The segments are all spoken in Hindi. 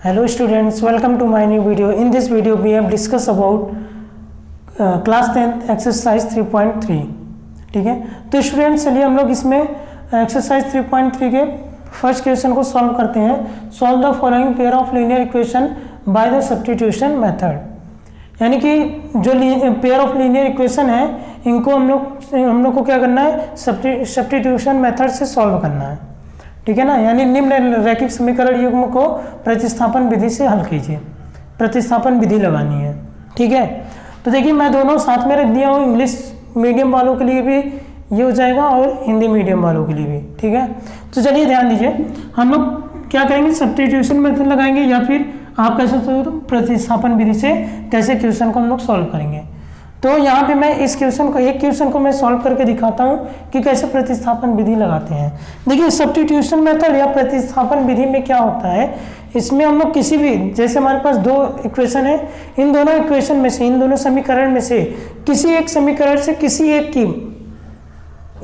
Hello students, welcome to my new video. In this video we have discussed about class 10th exercise 3.3. ठीक है, तो स्टूडेंट्स चलिए हम लोग इसमें एक्सरसाइज 3.3 के फर्स्ट क्वेश्चन को सॉल्व करते हैं. Solve the following pair of linear equation by the substitution method. यानी कि जो पेयर ऑफ लीनियर इक्वेशन है इनको हम लोग को क्या करना है, सब्स्टिट्यूशन मेथड से सॉल्व करना है. ठीक है ना, यानी निम्न रैखिक समीकरण युग्म को प्रतिस्थापन विधि से हल कीजिए. प्रतिस्थापन विधि लगानी है. ठीक है, तो देखिए मैं दोनों साथ में रख दिया हूँ. इंग्लिश मीडियम वालों के लिए भी ये हो जाएगा और हिंदी मीडियम वालों के लिए भी. ठीक है, तो चलिए ध्यान दीजिए, हम लोग क्या करेंगे, सब्स्टिट्यूशन मेथड लगाएंगे या फिर आप कैसे तो प्रतिस्थापन विधि से कैसे क्वेश्चन को हम लोग सॉल्व करेंगे. तो यहाँ पे मैं इस क्वेश्चन को एक क्वेश्चन को मैं सॉल्व करके दिखाता हूँ कि कैसे प्रतिस्थापन विधि लगाते हैं. देखिए सब्स्टिट्यूशन मेथड या प्रतिस्थापन विधि में क्या होता है, इसमें हम लोग किसी भी, जैसे हमारे पास दो इक्वेशन है, इन दोनों इक्वेशन में से, इन दोनों समीकरण में से किसी एक समीकरण से किसी एक की,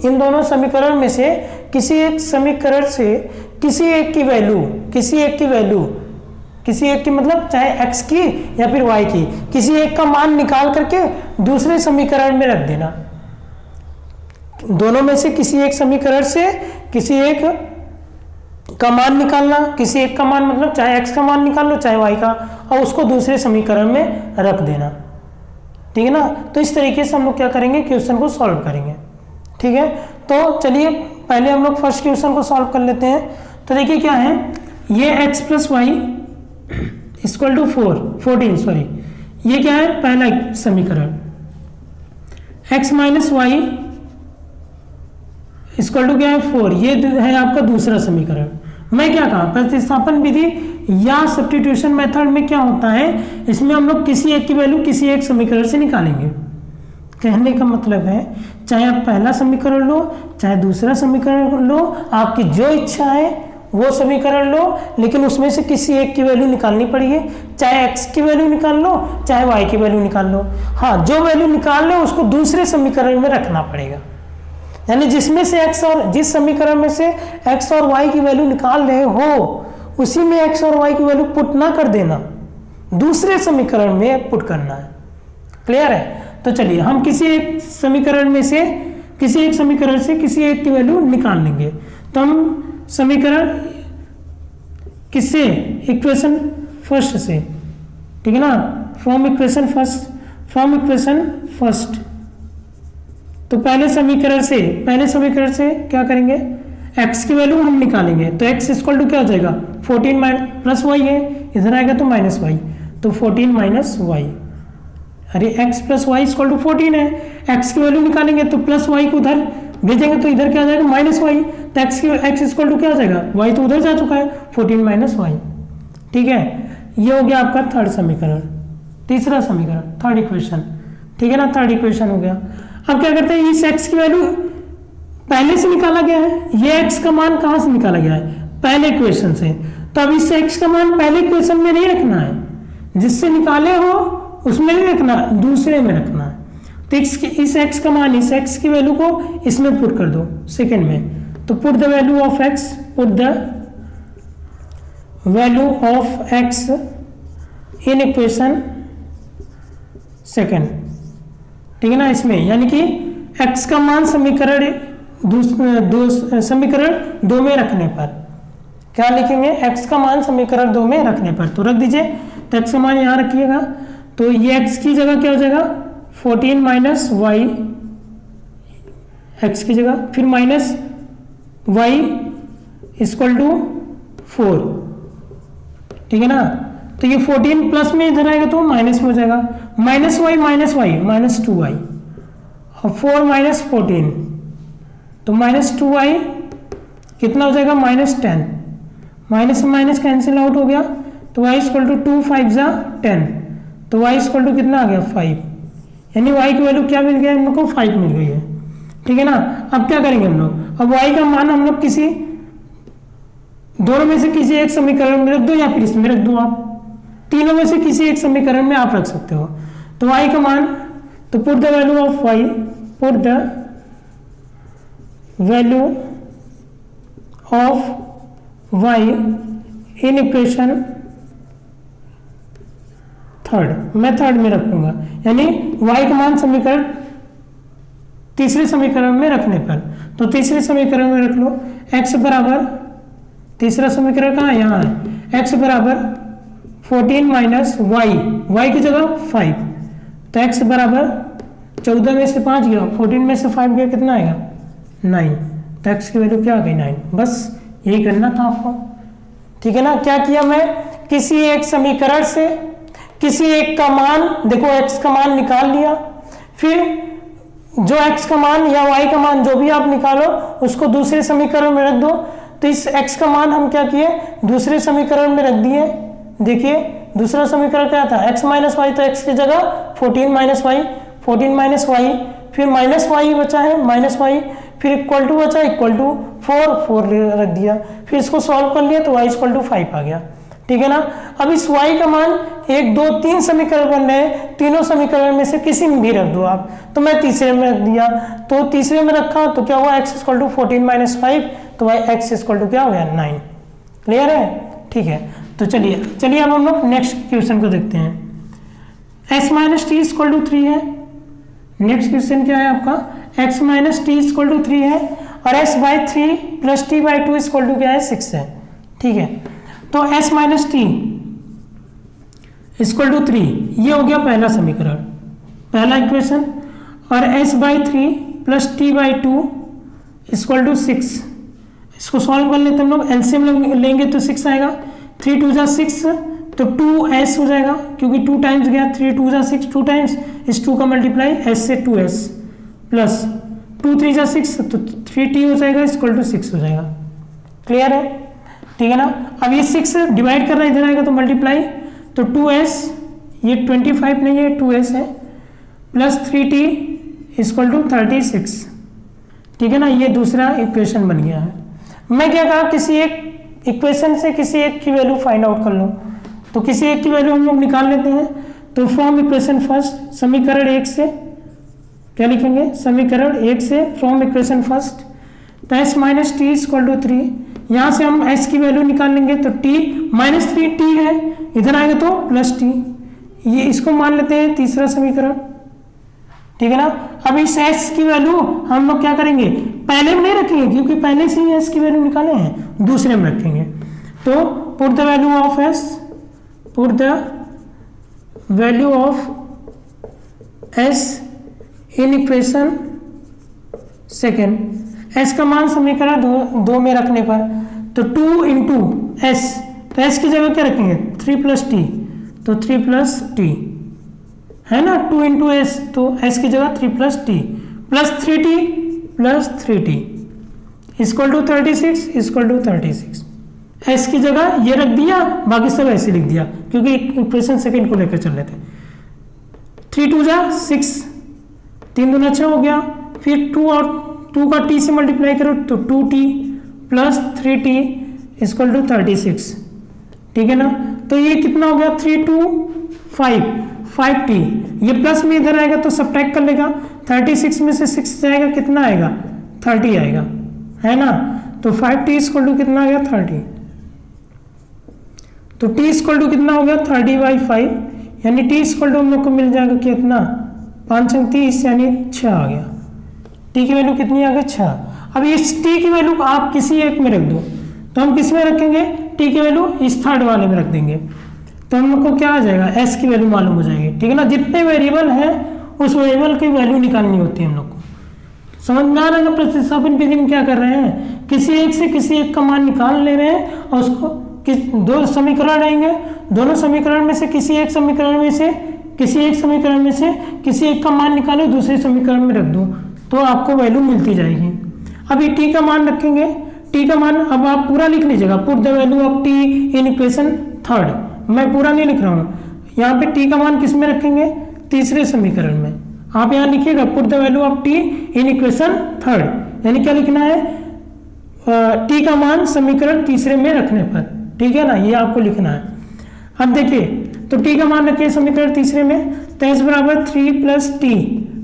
इन दोनों समीकरण में से किसी एक समीकरण से किसी एक की वैल्यू, किसी एक की मतलब चाहे x की या फिर y की, किसी एक का मान निकाल करके दूसरे समीकरण में रख देना. दोनों में से किसी एक समीकरण से किसी एक का मान निकालना, किसी एक का मान मतलब चाहे x का मान निकाल लो चाहे y का, और उसको दूसरे समीकरण में रख देना. ठीक है ना, तो इस तरीके से हम लोग क्या करेंगे, क्वेश्चन को सॉल्व करेंगे. ठीक है, तो चलिए पहले हम लोग फर्स्ट क्वेश्चन को सॉल्व कर लेते हैं. तो देखिए क्या है, ये x plus y equal to 14 sorry, ये क्या है पहला समीकरण. x minus y equal to क्या है 4, ये है आपका दूसरा समीकरण. मैं क्या कहा, प्रतिस्थापन विधि या सब्स्टिट्यूशन मेथड में क्या होता है, इसमें हम लोग किसी एक की वैल्यू किसी एक समीकरण से निकालेंगे. कहने का मतलब है चाहे आप पहला समीकरण लो चाहे दूसरा समीकरण लो, आपकी जो इच्छा है वो समीकरण लो, लेकिन उसमें से किसी एक की वैल्यू निकालनी पड़ेगी. चाहे x की वैल्यू निकाल लो चाहे y की वैल्यू निकाल लो. हाँ, जो वैल्यू निकाल लो उसको दूसरे समीकरण में रखना पड़ेगा. यानी जिसमें से x और जिस समीकरण में से x और y की वैल्यू निकाल रहे हो उसी में x और y की वैल्यू पुट ना कर देना, दूसरे समीकरण में पुट करना है. क्लियर है, तो चलिए हम किसी एक समीकरण से किसी एक की वैल्यू निकाल लेंगे. तो हम समीकरण किससे, इक्वेशन फर्स्ट से. ठीक है ना, फ्रॉम इक्वेशन फर्स्ट. तो पहले समीकरण से क्या करेंगे, x की वैल्यू हम निकालेंगे. तो x इक्वल टू क्या हो जाएगा 14 प्लस वाई है, इधर आएगा तो माइनस वाई, तो 14 माइनस वाई. अरे x plus y equal to 14 है, x की वैल्यू निकालेंगे तो प्लस वाई को उधर भेजेंगे तो इधर क्या आ जाएगा माइनस वाई. तो x इक्वल टू क्या आ जाएगा, y तो उधर जा चुका है 14 माइनस वाई. ठीक है, ये हो गया आपका थर्ड समीकरण. तीसरा समीकरण, थर्ड इक्वेशन. ठीक है ना, थर्ड इक्वेशन हो गया. अब क्या करते हैं, इस x की वैल्यू पहले से निकाला गया है, ये x का मान कहाँ से निकाला गया है, पहले इक्वेशन से. तो अब इस x का मान पहले इक्वेशन में नहीं रखना है, जिससे निकाले हो उसमें नहीं रखना, दूसरे में रखना है. तो इस x का मान, इस x की वैल्यू को इसमें पुट कर दो सेकंड में. तो put the value of x, put the value of x in equation second. ठीक है ना, इसमें यानी कि x का मान समीकरण दो में रखने पर क्या लिखेंगे, x का मान समीकरण 2 में रखने पर. तो रख दीजिए, तो x का मान यहाँ रखिएगा. तो ये x की जगह क्या हो जाएगा 14 माइनस वाई, एक्स की जगह, फिर माइनस वाई इक्वल टू 4. ठीक है ना, तो ये 14 प्लस में इधर आएगा तो माइनस में हो जाएगा, माइनस वाई माइनस 2y, और 4 माइनस 14, तो माइनस 2y कितना हो जाएगा -10. माइनस से माइनस कैंसिल आउट हो गया, तो y इक्वल टू 2 5 जा 10, तो y इक्वल टू कितना आ गया 5. यानी y की वैल्यू क्या मिल गया हम लोग को, 5 मिल गई है. ठीक है ना, अब क्या करेंगे हम लोग, अब y का मान हम लोग किसी दोनों में से किसी एक समीकरण में रख दो या फिर इसमें रख दो. आप तीनों में से किसी एक समीकरण में आप रख सकते हो. तो y का मान, तो put the value of y, put the value of y in equation third, मैं थर्ड में रखूंगा, यानी y का मान समीकरण तीसरे समीकरण में रखने पर, तो तीसरे समीकरण में रख लो x बराबर, तीसरा समीकरण कहाँ है, यहाँ है, x बराबर 14 माइनस y की जगह 5, तो x बराबर 14 में से 5 गया, 14 में से 5 गया, कितना आएगा 9, तो x की वैल्यू क्या आ गई 9। बस यही करना था आपको, ठीक है ना। क्या किया मैं, किसी एक समीकरण से किसी एक का मान, देखो x का मान निकाल लिया, फिर जो x का मान या y का मान जो भी आप निकालो उसको दूसरे समीकरण में रख दो, तो इस x का मान हम क्या किए, दूसरे समीकरण में रख दिए। देखिए दूसरा समीकरण क्या था, x माइनस वाई, तो x की जगह 14 माइनस वाई, 14 माइनस वाई, फिर माइनस वाई बचा है माइनस वाई, फिर इक्वल टू बचा इक्वल टू 4 रख दिया, फिर इसको सॉल्व कर लिया तो y इक्वल टू 5 आ गया, ठीक है ना। अब इस y का मान 1 2 3 समीकरण बन रहे हैं, तीनों समीकरण में से किसी में भी रख दो आप, तो मैं तीसरे में रख दिया, तो तीसरे में रखा तो क्या हुआ, x इक्वल टू 14 माइनस 5, तो x इक्वल टू क्या हो गया 9। क्लियर है, ठीक है। तो चलिए अब हम लोग नेक्स्ट क्वेश्चन को देखते हैं। s minus t equal to 3 है, नेक्स्ट क्वेश्चन क्या है आपका, x minus t equal to 3 है और s by 3 plus t by 2 equal to क्या है 6 है, ठीक है। तो s minus t equal to 3, ये हो गया पहला समीकरण, पहला इक्वेशन, और s by 3 plus t by 2 equal to 6, इसको सॉल्व कर लेते हम लोग, एलसीएम लेंगे तो 6 आएगा, 3 2 जा 6, तो 2s हो जाएगा, क्योंकि 2 टाइम्स गया, 3 2 जा 6, 2 टाइम्स, इस 2 का मल्टीप्लाई s से 2s, प्लस 2 3 जा 6, तो 3t हो जाएगा इक्वल टू 6 हो जाएगा। क्लियर है, ठीक है ना। अब ये 6 डिवाइड करना इधर आएगा तो मल्टीप्लाई, तो 2s, ये 25 नहीं है 2s है, प्लस 3t इक्वल टू 36, ठीक है ना। ये दूसरा इक्वेशन बन गया है। मैं क्या कहा, किसी एक इक्वेशन से किसी एक की वैल्यू फाइंड आउट कर लो, तो किसी एक की वैल्यू हम लोग निकाल लेते हैं। तो फ्रॉम इक्वेशन फर्स्ट, समीकरण 1 से क्या लिखेंगे, समीकरण 1 से फ्रॉम इक्वेशन फर्स्ट, तो s minus t equal to 3, यहाँ से हम s की वैल्यू निकाल लेंगे, तो t माइनस 3 t है, इधर आएगा तो प्लस t, ये इसको मान लेते हैं तीसरा समीकरण, ठीक है ना। अब इस s की वैल्यू हम लोग क्या करेंगे, पहले में नहीं रखेंगे क्योंकि पहले से ही s की वैल्यू निकाले हैं, दूसरे में रखेंगे। तो put the value of s, put the value of s in equation second, s का मान समीकरण 2 में रखने पर, तो 2 इंटू s, तो s की जगह क्या रखेंगे 3 प्लस टी, तो 3 प्लस टी है ना, 2 इंटू एस, तो s की जगह 3 plus t plus 3t equal to 36 equal to 36, s की जगह ये रख दिया, बाकी सब ऐसे लिख दिया क्योंकि इक्वेशन सेकेंड को लेकर चल रहे थे। 3 2 जा 6, 3 दूना 6 हो गया, फिर 2 और 2 का t से मल्टीप्लाई करो तो 2t plus 3t equal to 36, ठीक है ना। तो ये कितना हो गया, 3 2 5t, ये प्लस में इधर आएगा तो सब्ट्रैक्ट कर लेगा, 36 में से 6 जाएगा, कितना आएगा 30 आएगा, है ना। तो 5t इक्वल टू कितना आ गया 30, तो t इक्वल टू कितना हो गया 30/5, यानी t इक्वल टू हम लोग को मिल जाएगा कितना 5 30, यानी 6 आ गया। t की वैल्यू कितनी आ गई 6। अब इस t की वैल्यू आप किसी एक में रख दो, तो हम किस में रखेंगे, t की वैल्यू इस थर्ड वाले में रख देंगे, तो हम लोग को क्या आ जाएगा s की वैल्यू मालूम हो जाएगी, ठीक है ना। जितने वेरिएबल हैं उस वेरिएबल की वैल्यू निकालनी होती है हम लोग को, समझ में आ रहा है। प्रतिस्थापन विधि में क्या कर रहे हैं, किसी एक से किसी एक का मान निकाल ले रहे हैं और उसको दो समीकरण रहेंगे, दोनों समीकरण में से किसी एक समीकरण में से किसी एक का मान निकालो, दूसरे समीकरण में रख दो, तो आपको वैल्यू मिलती जाएगी। अभी t का मान रखेंगे, t का मान अब आप पूरा लिख लीजिएगा, put the value of t in equation third, मैं पूरा नहीं लिख रहा हूँ, यहाँ पे t का मान किस में रखेंगे, तीसरे समीकरण में। आप यहाँ लिखिएगा put the value of t in equation third, यानी क्या लिखना है, t का मान समीकरण तीसरे में रखने पर, ठीक है ना, ये आपको लिखना है। अब देखिए, तो t का मान रखिए समीकरण तीसरे में, तो s बराबर 3 प्लस t,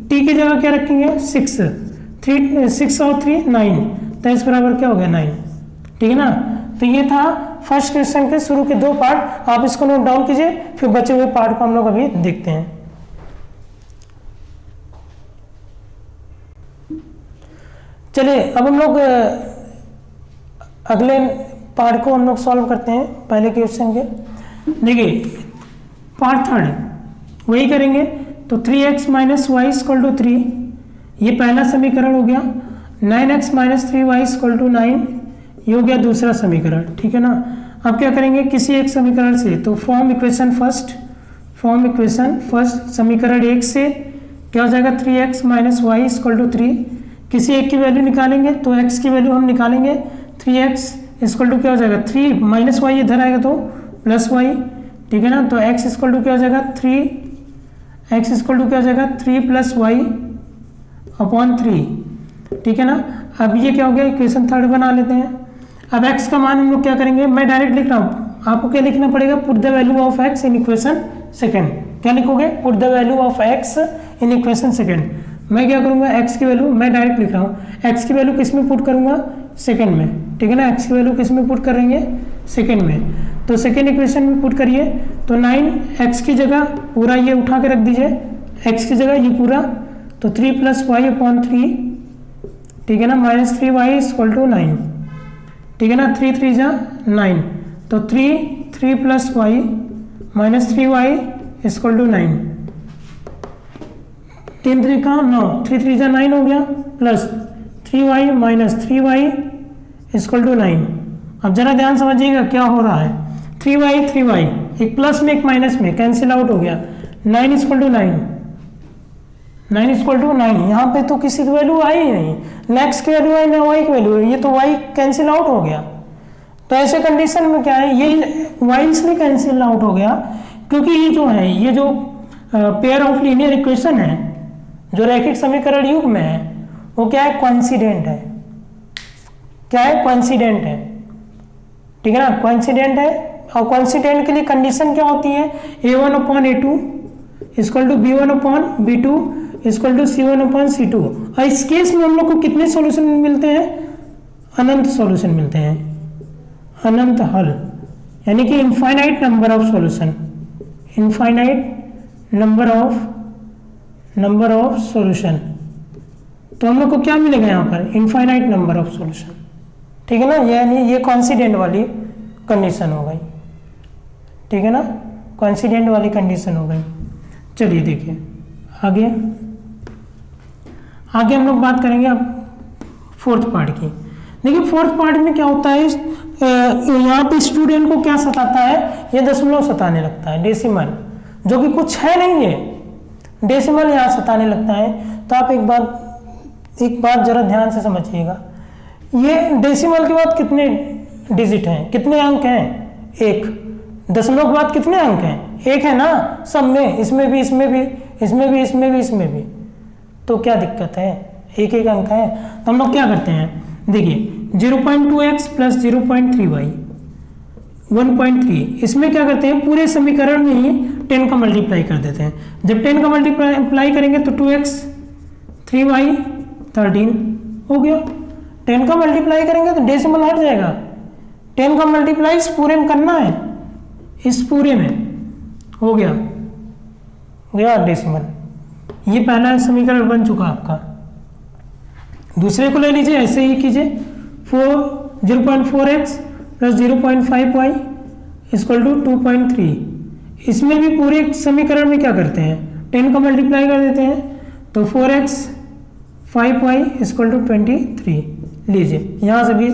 t की जगह क्या रखेंगे 6 और 3 9, तो s बराबर क्या हो गया 9, ठीक है ना। तो ये था फर्स्ट क्वेश्चन के शुरू के 2 पार्ट आप इसको नोट डाउन कीजिए, फिर बचे हुए पार्ट को हम लोग अभी देखते हैं। चलिए अब हम लोग अगले पार्ट को हम लोग सॉल्व करते हैं पहले क्वेश्चन के। देखिए पार्ट थर्ड वही करेंगे। तो 3x minus y equal to 3, ये पहला समीकरण हो गया। 9x minus 3y equal to 9, ये हो गया दूसरा समीकरण, ठीक है ना। अब क्या करेंगे किसी एक समीकरण से, तो फॉर्म इक्वेशन फर्स्ट समीकरण 1 से क्या हो जाएगा 3x minus y equal to 3, किसी एक की वैल्यू निकालेंगे तो x की वैल्यू हम निकालेंगे 3x इक्वल टू क्या हो जाएगा 3 माइनस वाई इधर आएगा तो प्लस वाई, ठीक है ना। तो x इक्वल टू क्या हो जाएगा 3x इक्वल टू क्या हो जाएगा 3 प्लस वाई अपॉन 3, ठीक है ना। अब ये क्या हो गया इक्वेशन थर्ड बना लेते हैं। अब x का मान हम लोग क्या करेंगे, मैं डायरेक्ट लिख रहा हूँ, आपको क्या लिखना पड़ेगा, put the value of x in equation second. क्या लिखोगे, put the value of x in equation second. मैं क्या करूंगा x की वैल्यू मैं डायरेक्ट लिख रहा हूँ, x की वैल्यू किस में पुट करूंगा सेकंड में, ठीक है ना। x की वैल्यू किस में पुट करेंगे सेकंड में, तो सेकंड इक्वेशन में पुट करिए। तो 9x की जगह पूरा ये उठा के रख दीजिए, x की जगह ये पूरा, तो 3 प्लस वाई अपॉन 3, ठीक है ना, माइनस 3y इक्वल टू 9, ठीक है ना। 3 3 जा 9, तो 3 plus y minus 3y equal to 9, 3 3 का 9, 3 3 जा 9 हो गया, plus 3y minus 3y equal to 9। अब जरा ध्यान समझिएगा क्या हो रहा है, 3y एक प्लस में एक माइनस में कैंसिल आउट हो गया, 9 इक्वल टू 9 इक्वल टू 9। यहाँ पे तो किसी की वैल्यू आई ही नहीं, नेक्स्ट की वैल्यू आई ना वाई की वैल्यू है, ये तो वाई कैंसिल आउट हो गया। तो ऐसे कंडीशन में क्या है, ये वाई इसलिए कैंसिल आउट हो गया क्योंकि ये जो है, ये जो पेयर ऑफ लीनियर इक्वेशन है जो रैखिक समीकरण युग में है, वो क्या है कोइंसिडेंट है। क्या है कोइंसिडेंट है, ठीक है ना, कोइंसिडेंट है। और कोइंसिडेंट के लिए कंडीशन क्या होती है, a1 upon a2 equal to b1 upon b2 equal to c1 upon c2। और इस केस में हम लोग को कितने सॉल्यूशन मिलते हैं, अनंत सॉल्यूशन मिलते हैं, अनंत हल, यानी कि infinite number of solution, infinite number of solution. तो हम लोग को क्या मिलेगा यहाँ पर, इनफाइनाइट नंबर ऑफ सॉल्यूशन, ठीक है ना। यानी ये कॉन्सिडेंट वाली कंडीशन हो गई, ठीक है ना, कॉन्सिडेंट वाली कंडीशन हो गई। चलिए देखिए आगे हम लोग बात करेंगे अब फोर्थ पार्ट की। देखिए फोर्थ पार्ट में क्या होता है, यहाँ पे स्टूडेंट को क्या सताता है, ये दशमलव सताने लगता है, डेसिमल, जो कि कुछ है नहीं, ये डेसिमल यहाँ सताने लगता है। तो आप एक बात जरा ध्यान से समझिएगा, ये डेसिमल के बाद कितने डिजिट हैं, कितने अंक हैं, 1। दशमलव के बाद कितने अंक हैं, 1 है ना, सब में, इसमें भी, इसमें भी, इसमें भी, इसमें भी, इसमें भी। तो क्या दिक्कत है, एक अंक है। तो हम लोग क्या करते हैं, देखिए 0.2x प्लस 0.3y 1.3, इसमें क्या करते हैं, पूरे समीकरण में ही 10 का मल्टीप्लाई कर देते हैं। जब 10 का मल्टीप्लाई करेंगे तो 2x 3y 13 हो गया। 10 का मल्टीप्लाई करेंगे तो डेसिमल हट जाएगा, 10 का मल्टीप्लाई इस पूरे में करना है, इस पूरे में हो गया डेसिमल। ये पहला समीकरण बन चुका आपका। दूसरे को ले लीजिए, ऐसे ही कीजिए, 0.4x plus 0.5y equal to 2.3। इसमें भी पूरे समीकरण में क्या करते हैं, 10 का मल्टीप्लाई कर देते हैं, तो 4x 5y इक्वल टू 23। लीजिए यहाँ से भी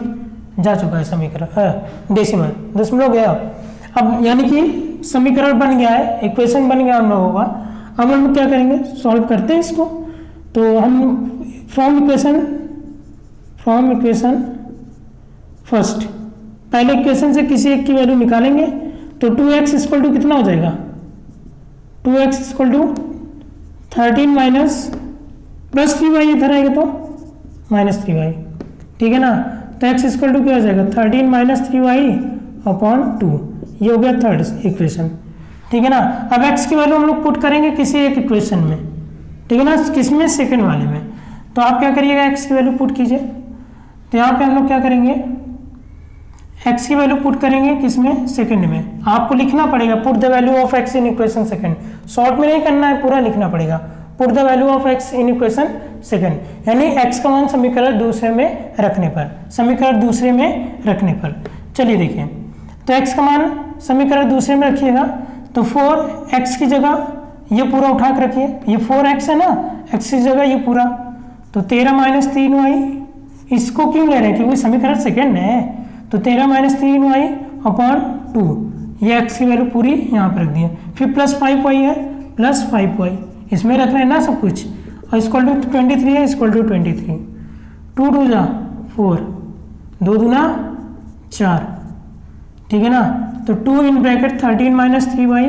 जा चुका है समीकरण, डेसिमल दशमलव गया। अब यानी कि समीकरण बन गया है, इक्वेशन बन गया हम लोगों का। अब हम क्या करेंगे, सॉल्व करते हैं इसको। तो हम फ्रॉम इक्वेशन फर्स्ट, पहले इक्वेशन से किसी एक की वैल्यू निकालेंगे। तो 2x इक्वल टू कितना हो जाएगा, 2x equal to 13 minus plus 3y, इधर आएगा तो माइनस 3y, ठीक है ना। तो x इक्वल टू क्या हो जाएगा, 13 माइनस 3y अपॉन 2। ये हो गया थर्ड इक्वेशन, ठीक है ना। अब x की वैल्यू हम लोग पुट करेंगे किसी एक इक्वेशन में, ठीक है ना, किसमें, सेकंड वाले में। तो आप क्या करिएगा, x की वैल्यू पुट कीजिए। तो यहाँ पे हम लोग क्या करेंगे, x की वैल्यू पुट करेंगे किसमें, सेकंड में। आपको लिखना पड़ेगा put the value of x in equation second, short में नहीं करना है, पूरा लिखना पड़ेगा। Put the value of x in equation second, यानी x का मान समीकरण दूसरे में रखने पर, समीकरण दूसरे में रखने पर। चलिए देखिए, तो x का मान समीकरण दूसरे में रखिएगा, तो 4x की जगह ये पूरा उठा के रखिए, ये 4x है ना, x की जगह ये पूरा, तो 13 माइनस 3y, इसको क्यों ले रहे हैं, क्योंकि समीकरण सेकंड है, तो 13 माइनस 3y अपॉन 2, ये x की वैल्यू पूरी यहाँ पर रख दी है। फिर प्लस 5y है, प्लस 5y, इसमें रख रहे हैं ना सब कुछ, और इक्वल टू 23 है, इक्वल टू 23, 2 2 जा 4, 2 दूना 4, ठीक है ना। तो 2 इन ब्रैकेट 13 माइनस 3y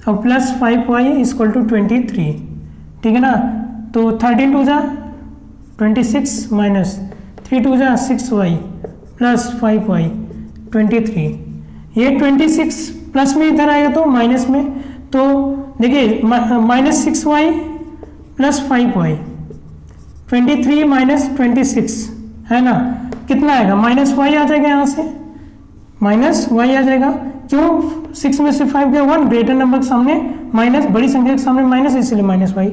और प्लस 5y इक्वल टू 23, ठीक है ना। तो 13 2 जा 26 माइनस 3 2 जा 6y प्लस 5y 23, ये 26 प्लस में इधर आएगा तो माइनस में, तो देखिए minus 6y plus 5y, 23 minus 26 है ना, कितना आएगा, माइनस y आ जाएगा, यहाँ से माइनस y आ जाएगा। क्यों, 6 में से 5 गया 1, ग्रेटर नंबर के सामने माइनस, बड़ी संख्या के सामने माइनस, इसलिए माइनस y,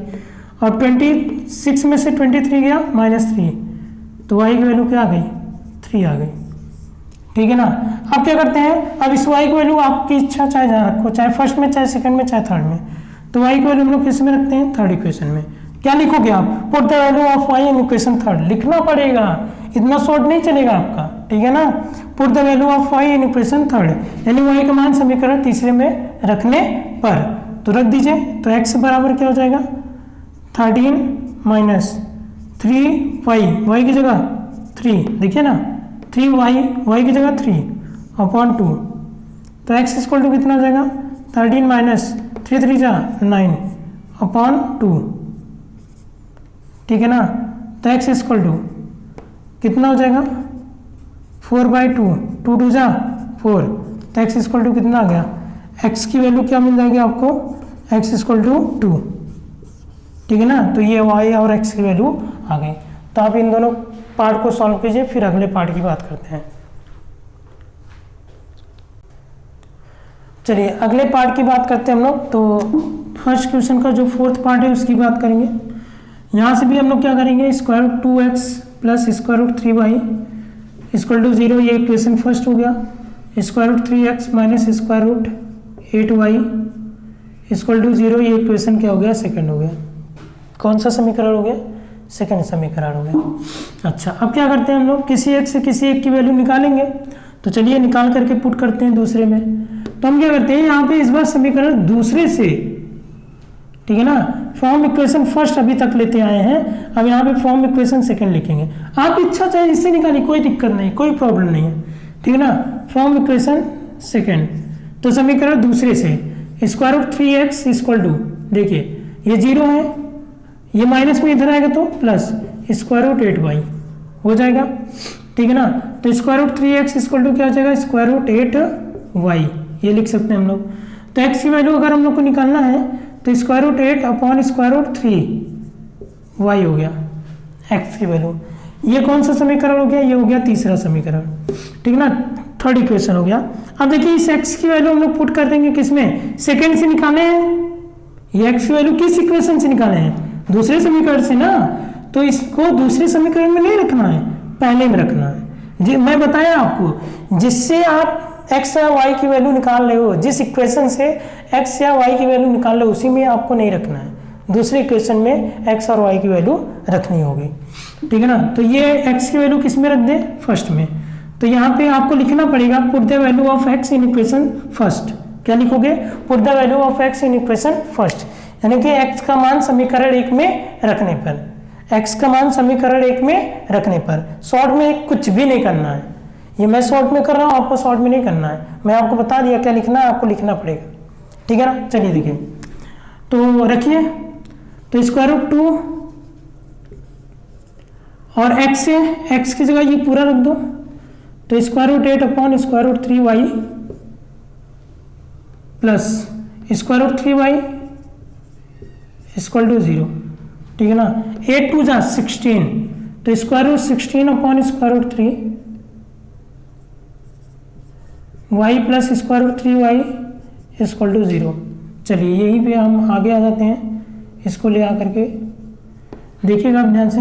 और 26 में से 23 गया -3, तो y की वैल्यू क्या आ गई, 3 आ गई, ठीक है ना। अब क्या करते हैं, अब इस y की वैल्यू आपकी इच्छा चाहे जहाँ रखो, चाहे फर्स्ट में, चाहे सेकंड में, चाहे थर्ड में, तो y की वैल्यू हम लोग किस में रखते हैं, थर्ड इक्वेशन में। क्या लिखोगे आप, put the value of y in equation third, लिखना पड़ेगा, इतना शॉर्ट नहीं चलेगा आपका, ठीक है ना। Put the value of y in equation third, यानी y का मान समीकरण तीसरे में रखने पर, तो रख दीजिए, तो x बराबर क्या हो जाएगा, 13 माइनस 3y, की जगह 3, देखिए ना 3y, की जगह 3 अपॉन 2, तो x इक्वल टू कितना हो जाएगा, 13 माइनस 3 3 जा 9 अपॉन 2, ठीक है ना। तो x इक्वल टू कितना हो जाएगा, 4/2, 2 2 जा 4, तो x इक्वल टू कितना आ गया, x की वैल्यू क्या मिल जाएगी आपको, x इक्वल टू 2, ठीक है ना। तो ये y और x की वैल्यू आ गई। तो आप इन दोनों पार्ट को सॉल्व कीजिए, फिर अगले पार्ट की बात करते हैं। चलिए अगले पार्ट की बात करते हैं हम लोग। तो फर्स्ट क्वेश्चन का जो फोर्थ पार्ट है उसकी बात करेंगे। यहाँ से भी हम लोग क्या करेंगे, square root 2x plus square root 3y equal to 0, ये इक्वेशन फर्स्ट हो गया। Square root 3x minus square root 8y equal to 0, ये इक्वेशन क्या हो गया, सेकंड हो गया। कौन सा समीकरण हो गया, सेकंड समीकरण हो गया। अच्छा, अब क्या करते हैं हम लोग, किसी एक से किसी एक की वैल्यू निकालेंगे। तो चलिए निकाल करके पुट करते हैं दूसरे में। तो हम क्या करते हैं, यहाँ पे इस बार समीकरण दूसरे से, ठीक है ना, फॉर्म इक्वेशन फर्स्ट अभी तक लेते आए हैं, अब यहाँ पे फॉर्म इक्वेशन सेकंड लिखेंगे। आप इच्छा चाहे इससे निकालिए, कोई दिक्कत नहीं, कोई प्रॉब्लम नहीं है, ठीक है ना। फॉर्म इक्वेशन सेकंड, तो समीकरण दूसरे से square root 3x equal to, देखिए ये 0 है, ये माइनस में इधर आएगा तो प्लस स्क्वायर रूट 8y हो जाएगा, ठीक है ना। तो square root 3x equal to क्या हो जाएगा, स्क्वायर रूट 8y, ये लिख सकते हैं हम लोग। तो x की वैल्यू अगर हम लोग को निकालना है तो square root 8 upon square root 3y हो गया x की वैल्यू। ये कौन सा समीकरण हो गया, ये हो गया तीसरा समीकरण, ठीक है ना, थर्ड इक्वेशन हो गया। अब देखिए इस x की वैल्यू हम लोग पुट कर देंगे किसमें, सेकंड से निकाले हैं। ये x की वैल्यू किस इक्वेशन से निकाले हैं, दूसरे समीकरण से ना। तो इसको दूसरे समीकरण में नहीं रखना है, पहले में रखना है। जी मैं बताया आपको, जिससे आप x या y की वैल्यू निकाल रहे हो, जिस इक्वेशन से x या y की वैल्यू निकाल रहे हो उसी में आपको नहीं रखना है, दूसरे इक्वेशन में x और y की वैल्यू रखनी होगी, ठीक है ना। तो ये x की वैल्यू किस में रख दें, फर्स्ट में। तो यहाँ पे आपको लिखना पड़ेगा put the value of x in equation first. क्या लिखोगे, put the value of x in equation first, यानी कि x का मान समीकरण 1 में रखने पर, x का मान समीकरण 1 में रखने पर। शॉर्ट में कुछ भी नहीं करना है, ये मैं शॉर्ट में कर रहा हूँ, आपको शॉर्ट में नहीं करना है, मैं आपको बता दिया क्या लिखना है, आपको लिखना पड़ेगा, ठीक है ना। चलिए देखिए, तो रखिए, तो स्क्वायर रूट 2 और x है, x की जगह ये पूरा रख दो, तो square root 8 upon square root 3y plus square root 3y equal to 0, ठीक है ना। 8 2 जा 16, तो square root 16 upon square root 3 y plus square root 3y equal to 0। चलिए यहीं पे हम आगे आ जाते हैं, इसको ले आ करके देखिएगा आप ध्यान से।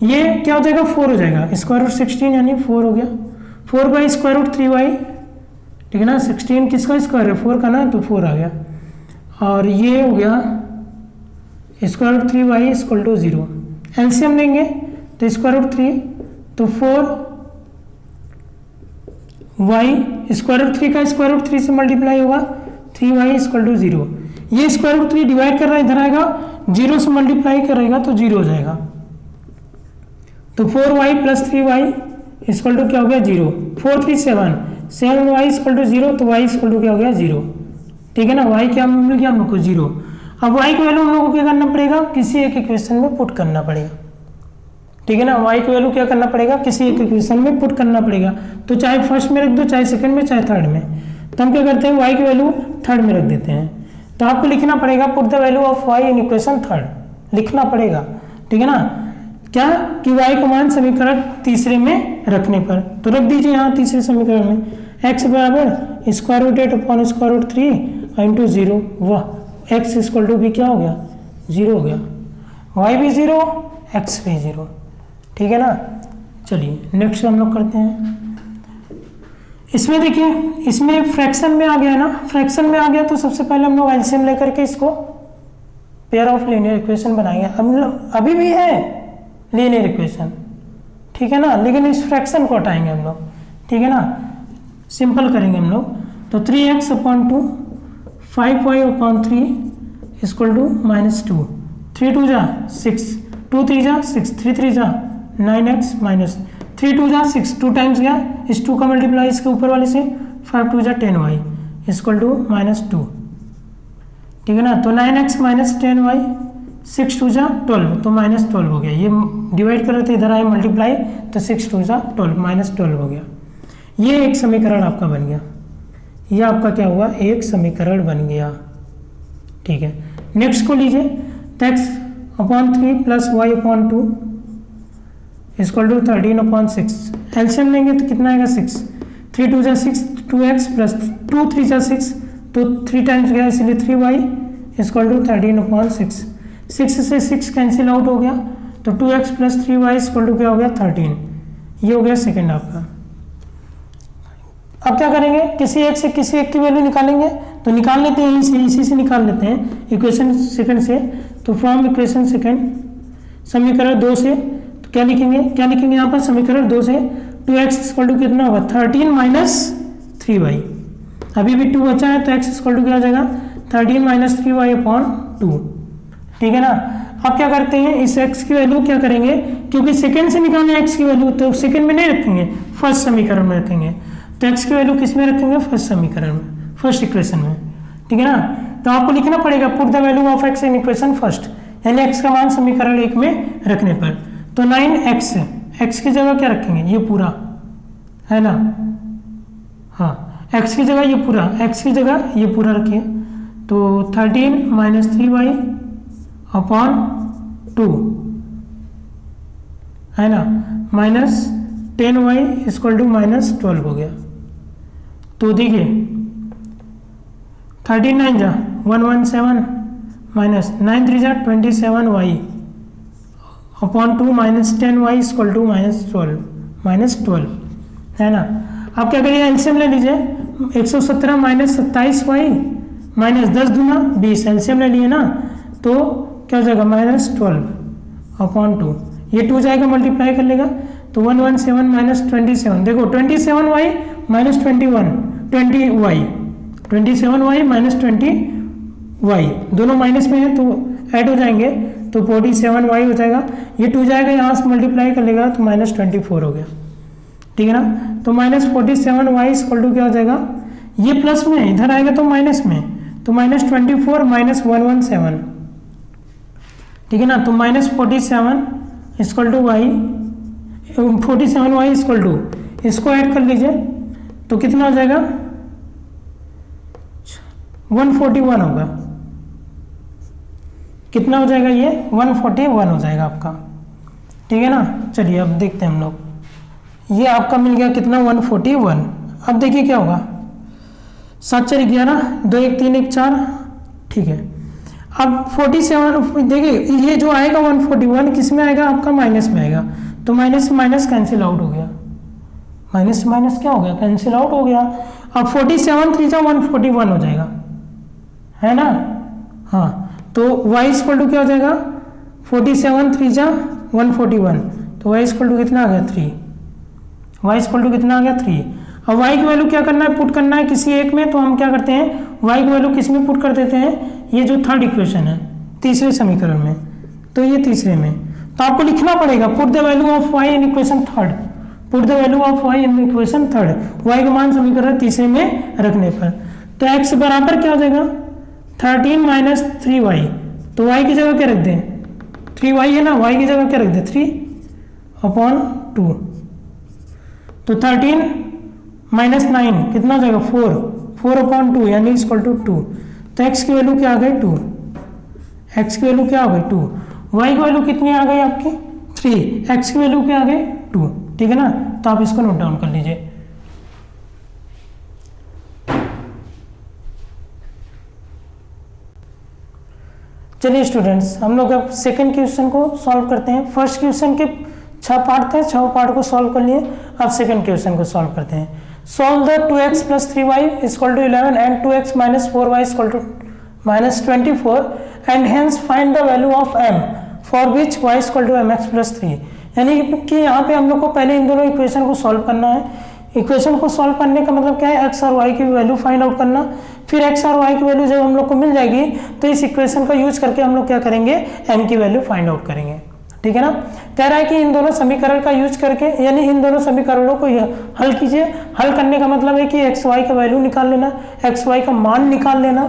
ये क्या हो जाएगा, 4 हो जाएगा, स्क्वायर रूट 16 यानी 4 हो गया, 4 बाई स्क्वायर रूट 3y, ठीक है ना। 16 किसका स्क्वायर है, 4 का ना, तो 4 आ गया। और ये हो गया square root 3y equal to 0। LCM लेंगे तो स्क्वायर रूट 3, तो 4y स्क्वायर रूट 3 का स्क्वायर रूट 3 से मल्टीप्लाई होगा, 3y इक्वल टू 0। ये स्क्वायर रूट 3 डिवाइड कर रहा है, इधर आएगा 0 से मल्टीप्लाई करेगा तो 0 हो जाएगा। तो 4y plus 3y equal to क्या हो गया, 0। 4 3 7, 7y इक्वल टू 0, तो y इक्वल टू क्या हो गया, 0। ठीक है ना, y क्या मिल गया हम लोग को, 0। अब y की वैल्यू हम लोग को क्या करना पड़ेगा, किसी एक इक्वेशन में पुट करना पड़ेगा। ठीक है ना, y की वैल्यू क्या करना पड़ेगा, किसी एक इक्वेशन में पुट करना पड़ेगा। तो चाहे फर्स्ट में रख दो, चाहे सेकंड में, चाहे थर्ड में। तो हम क्या करते हैं, y की वैल्यू थर्ड में रख देते हैं। तो आपको लिखना पड़ेगा put the value of y in equation third, लिखना पड़ेगा। ठीक है ना, क्या कि y का मान समीकरण तीसरे में रखने पर, तो रख दीजिए यहाँ तीसरे समीकरण में, x बराबर square root 8 upon square root 3 into 0। वाह, x इक्वल टू भी क्या हो गया, 0 हो गया, y भी 0, x भी 0। ठीक है ना। चलिए नेक्स्ट हम लोग करते हैं। इसमें देखिए, इसमें फ्रैक्शन में आ गया ना, फ्रैक्शन में आ गया तो सबसे पहले हम लोग एलसीएम लेकर के इसको पेयर ऑफ लीनियर इक्वेशन बनाएंगे। अभी भी है लीनियर इक्वेशन, ठीक है ना, लेकिन इस फ्रैक्शन को हटाएंगे हम लोग। ठीक है ना, सिंपल करेंगे हम लोग। तो 3x upon 2, 5y upon 3 equal to -2, 3 2 जा 6, 2 3 जा 6, 3 3 जा 9x माइनस 3 2 जा 6, 2 टाइम्स गया, इस 2 का मल्टीप्लाई इसके ऊपर वाले से, 5 2 जा 10y इक्वल टू -2। ठीक है ना, तो 9x माइनस 10y, 6 2 जा 12, तो -12 हो गया। ये डिवाइड कर रहे थे, इधर आए मल्टीप्लाई, तो 6 2 जा 12, -12 हो गया। ये एक समीकरण आपका बन गया, ये आपका क्या हुआ, एक समीकरण बन गया। ठीक है, नेक्स्ट को लीजिए, तो x upon 3 plus y upon 2 equal to 13 upon 6। LCM लेंगे तो कितना आएगा, 6, 3 2 जा 6, 2x प्लस 2 3 जा 6, तो 3 टाइम्स गया, इसलिए 3y इक्वल टू 13 अपॉन 6। 6 से 6 कैंसिल आउट हो गया, तो 2x plus 3y equal to क्या हो गया, 13। ये हो गया सेकेंड आपका। अब क्या करेंगे, किसी एक से किसी एक की वैल्यू निकालेंगे, तो निकाल लेते हैं, इसी से निकाल लेते हैं इक्वेशन सेकंड से। तो फ्रॉम इक्वेशन सेकंड, समीकरण 2 से, तो क्या लिखेंगे यहाँ पर, समीकरण 2 से 2x इक्वल टू कितना होगा, 13 माइनस 3y। अभी भी 2 बचा है, तो x इक्वल टू क्या हो जाएगा, 13 माइनस 3y अपॉन 2। ठीक है ना। अब क्या करते हैं, इस x की वैल्यू क्या करेंगे, क्योंकि सेकंड से निकालना है x की वैल्यू, तो सेकंड में नहीं रखेंगे, फर्स्ट समीकरण में रखेंगे। तो x की वैल्यू किस में रखेंगे, फर्स्ट समीकरण में, फर्स्ट इक्वेशन में। ठीक है ना, तो आपको लिखना पड़ेगा put the value of x in equation first, यानी x का मान समीकरण 1 में रखने पर। तो 9x, x की जगह क्या रखेंगे, ये पूरा है ना, हाँ, x की जगह ये पूरा, x की जगह ये पूरा रखिए। तो 13 माइनस 3y अपॉन 2 है ना, माइनस 10y इक्वल टू -12 हो गया। तो देखिए 13 9 जा 117 माइनस 9 3 जा 27y upon 2 minus 10y equal to -12 है ना। आप क्या करिए, एलसीएम ले लीजिए, 117 माइनस 27y माइनस 10 दूना 20, एलसीएम ले लिए ना, तो क्या हो जाएगा, -12 अपॉन 2, ये 2 जाएगा मल्टीप्लाई कर लेगा, तो 117 माइनस 27, देखो 27y minus 20y minus 20y, दोनों माइनस में है तो ऐड हो जाएंगे, तो 47y हो जाएगा। ये 2 जाएगा, यहाँ से मल्टीप्लाई कर लेगा तो -24 हो गया। ठीक है ना, तो -47y इक्वल टू क्या हो जाएगा, ये प्लस में, इधर आएगा तो माइनस में, तो -24 माइनस 117। ठीक है ना, तो -47 equal to y, 47y equal to, इसको ऐड कर लीजिए तो कितना हो जाएगा, 141 होगा। कितना हो जाएगा, ये 141 हो जाएगा आपका। ठीक है ना, चलिए अब देखते हैं हम लोग, ये आपका मिल गया कितना, 141। अब देखिए क्या होगा, 7 4 11, 2 1 3 1 4, ठीक है। अब 47 देखिए ये जो आएगा 141 किस में आएगा, आपका माइनस में आएगा, तो माइनस से माइनस कैंसिल आउट हो गया, माइनस से माइनस क्या हो गया, कैंसिल आउट हो गया। अब 47 3 141 हो जाएगा, है ना। हाँ, तो y इक्वल टू क्या हो जाएगा, 47 3 141, तो y इक्वल टू कितना आ गया 3, y इक्वल टू कितना आ गया 3। अब y की वैल्यू क्या करना है, पुट करना है किसी एक में, तो हम क्या करते हैं y की वैल्यू किस में पुट कर देते हैं, ये जो थर्ड इक्वेशन है तीसरे समीकरण में, तो ये तीसरे में, तो आपको लिखना पड़ेगा put the value of y in equation third, put the value of y in equation third, y का मान समीकरण तीसरे में रखने पर, तो x बराबर क्या हो जाएगा 13 माइनस 3y, तो y की जगह क्या रख दें 3y है ना, y की जगह क्या रख दें 3/2, तो 13 माइनस 9 कितना हो जाएगा 4/2 यानी इक्वल टू 2, तो x की वैल्यू क्या आ गई 2, x की वैल्यू क्या आ गई 2, y की वैल्यू कितनी आ गई आपकी 3, x की वैल्यू क्या आ गई 2, ठीक है ना। तो आप इसको नोट डाउन कर लीजिए। चलिए स्टूडेंट्स, हम लोग अब सेकंड क्वेश्चन को सॉल्व करते हैं। फर्स्ट क्वेश्चन के 6 पार्ट थे, 6 पार्ट को सॉल्व कर लिए, अब सेकंड क्वेश्चन को सॉल्व करते हैं। Solve the 2x + 3y = 11 and 2x - 4y = -24 and hence find the value of m for which y = mx + 3। यानी कि यहाँ पे हम लोग को पहले इन दोनों इक्वेशन को सॉल्व करना है। इक्वेशन को सॉल्व करने का मतलब क्या है, x और y की वैल्यू फाइंड आउट करना, फिर x और y की वैल्यू जब हम लोग को मिल जाएगी तो इस इक्वेशन का यूज करके हम लोग क्या करेंगे, m की वैल्यू फाइंड आउट करेंगे, ठीक है ना। कह रहा है कि इन दोनों समीकरण का यूज करके, यानी इन दोनों समीकरणों को हल कीजिए। हल करने का मतलब है कि x y का वैल्यू निकाल लेना, x y का मान निकाल लेना,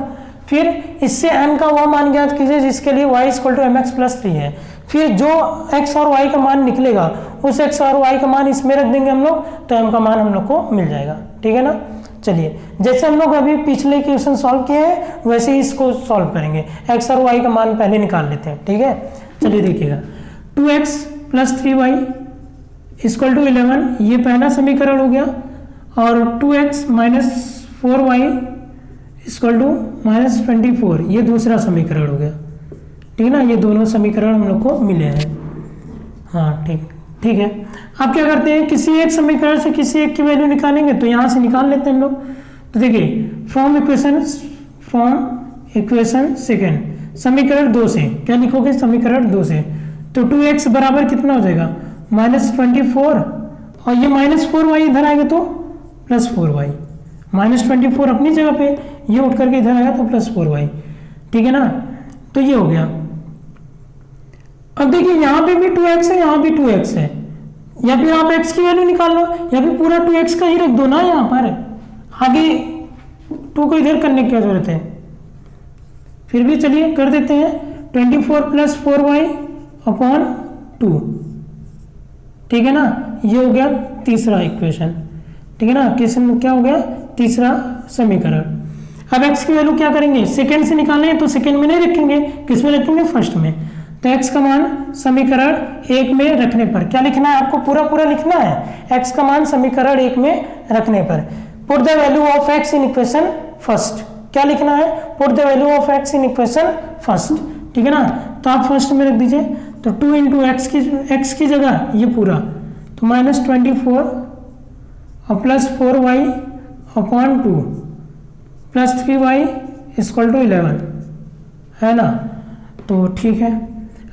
फिर इससे m का वह मान ज्ञात कीजिए जिसके लिए y = mx + 3 है। फिर जो x और y का मान निकलेगा उस x और y का मान इसमें रख देंगे हम लोग, तो m का मान हम लोग को मिल जाएगा, ठीक है ना। चलिए, जैसे हम लोग अभी पिछले क्वेश्चन सॉल्व किए हैं वैसे ही इसको सॉल्व करेंगे। x और y का मान पहले निकाल लेते हैं, ठीक है। चलिए देखिएगा, 2x + 3y = 11, ये पहला समीकरण हो गया, और 2x - 4y = -24, ये दूसरा समीकरण हो गया, ठीक है ना। ये दोनों समीकरण हम लोग को मिले हैं, हाँ ठीक है। अब क्या करते हैं, किसी एक समीकरण से किसी एक की वैल्यू निकालेंगे, तो यहाँ से निकाल लेते हैं हम लोग। तो देखिए, फ्रॉम इक्वेशन सेकेंड, समीकरण 2 से क्या लिखोगे, समीकरण 2 से, तो 2x बराबर कितना हो जाएगा -24, और ये -4y इधर आएगा तो +4y, -24 अपनी जगह पे, ये उठ करके इधर आएगा तो +4y, ठीक है ना। तो ये हो गया। अब देखिए यहाँ पे भी 2x है, यहाँ भी 2x है, या फिर आप x की वैल्यू निकाल लो, या फिर पूरा 2x का ही रख दो ना यहाँ पर, आगे 2 को इधर करने की क्या जरूरत है। फिर भी चलिए कर देते हैं, 24 + 4y/2, ठीक है ना। ये हो गया तीसरा इक्वेशन, ठीक है ना। क्वेश्चन क्या हो गया, तीसरा समीकरण। अब x की वैल्यू क्या करेंगे, सेकंड से निकालने हैं, तो सेकंड में नहीं रखेंगे, किस में रखेंगे, फर्स्ट में। तो x का मान समीकरण 1 में रखने पर क्या लिखना है, आपको पूरा लिखना है, x का मान समीकरण 1 में रखने पर put the value of x in equation first, क्या लिखना है, put the value of x in equation first, ठीक है ना। तो आप फर्स्ट में रख दीजिए, तो 2 × x की जगह ये पूरा, तो -24 और +4y/2 + 3y = 11, है ना। तो ठीक है,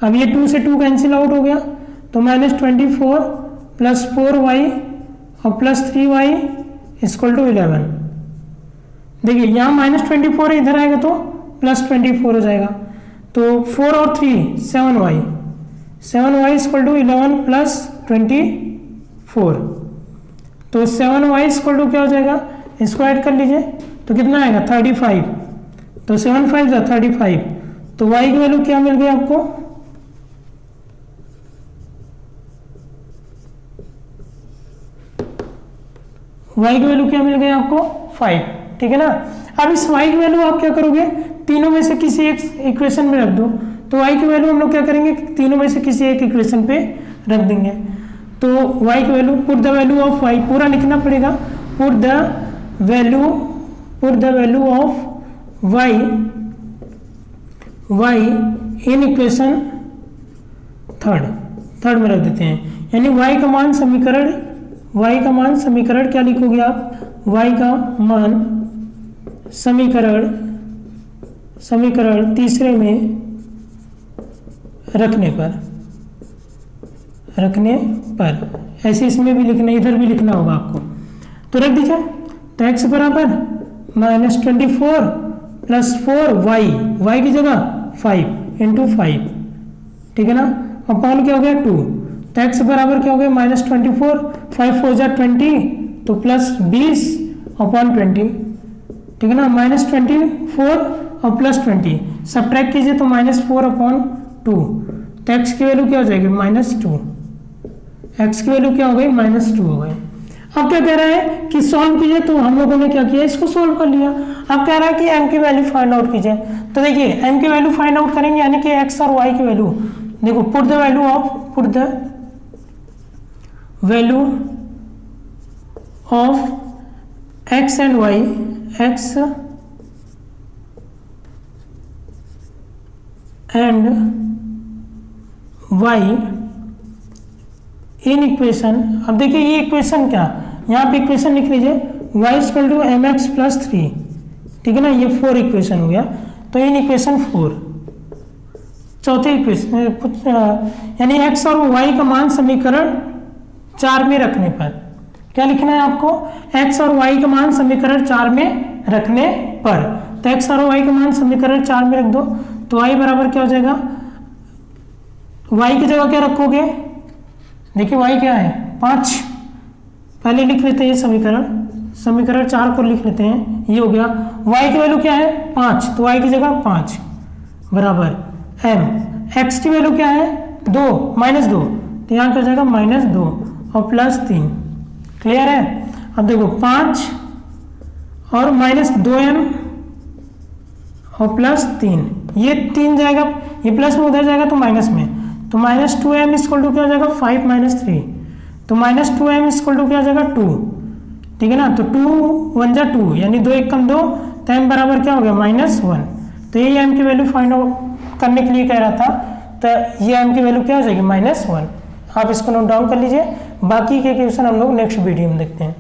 अब ये 2 से 2 कैंसिल आउट हो गया, तो -24 + 4y और +3y = 11। देखिए यहाँ -24 इधर आएगा तो +24 हो जाएगा, तो 4 और 3 7y = 11 + 24, तो 7y = क्या हो जाएगा, इसको ऐड कर लीजिए, तो कितना आएगा 35, तो 7 5 = 35, तो y की वैल्यू क्या मिल गई आपको, y की वैल्यू क्या मिल गई आपको 5, ठीक है ना। अब इस y की वैल्यू आप क्या करोगे, तीनों में से किसी एक इक्वेशन में रख दो, तो y की वैल्यू हम लोग क्या करेंगे, तीनों में से किसी एक इक्वेशन पे रख देंगे। तो y की value, put the value of y, पूरा लिखना पड़ेगा, put the value of y in equation third में रख देते हैं, यानी y का मान समीकरण क्या लिखोगे आप, y का मान समीकरण तीसरे में रखने पर ऐसे इसमें भी लिखना, इधर भी लिखना होगा आपको, तो रख दीजिए। तो x बराबर -24 प्लस 4y की जगह 5 इंटू 5, ठीक है ना, अपॉन क्या हो गया 2। तो x बराबर क्या हो गया -24, 5 4 जा 20, तो प्लस 20 अपॉन 20, ठीक है ना, -24 और प्लस 20 सब्ट्रैक्ट कीजिए तो -4 अपॉन 2, तो x की वैल्यू क्या हो जाएगी -2, x की वैल्यू क्या हो गई -2 हो गई। अब क्या कह रहा है कि सॉल्व कीजिए, तो हम लोगों ने क्या किया, इसको सॉल्व कर लिया। अब कह रहा है कि m की वैल्यू फाइंड आउट कीजिए, तो देखिए m की वैल्यू फाइंड आउट करेंगे, यानी कि x और y की वैल्यू, देखो put the value of x and y, x and y in equation. अब देखिए ये इक्वेशन क्या, यहाँ पे इक्वेशन लिख लीजिए y = mx + 3, ठीक है ना, ये 4 इक्वेशन हो गया। तो इन इक्वेशन 4 चौथे इक्वेशन, यानी x और y का मान समीकरण 4 में रखने पर क्या लिखना है आपको, x और y का मान समीकरण 4 में रखने पर। तो x और y का मान समीकरण 4 में रख दो, तो y बराबर क्या हो जाएगा, y की जगह क्या रखोगे, देखिए y क्या है 5, पहले लिख लेते हैं समीकरण 4 को लिख लेते हैं, ये हो गया। y की वैल्यू क्या है 5, तो y की जगह 5 बराबर m, x की वैल्यू क्या है 2 -2, तो यहाँ क्या हो जाएगा -2 और प्लस 3, क्लियर है। अब देखो 5 और -2m और प्लस 3, ये 3 जाएगा, ये प्लस में उधर जाएगा तो माइनस में, तो -2m = क्या हो जाएगा 5 - 3, तो -2m = क्या हो जाएगा 2, ठीक है ना, तो 2 1 जा 2, यानी 2 1 कम 2, तो m बराबर क्या हो गया -1। तो ये m की वैल्यू फाइंड आउट करने के लिए कह रहा था, तो ये m की वैल्यू क्या हो जाएगी -1। आप इसको नोट डाउन कर लीजिए, बाकी के क्वेश्चन हम लोग नेक्स्ट वीडियो में देखते हैं।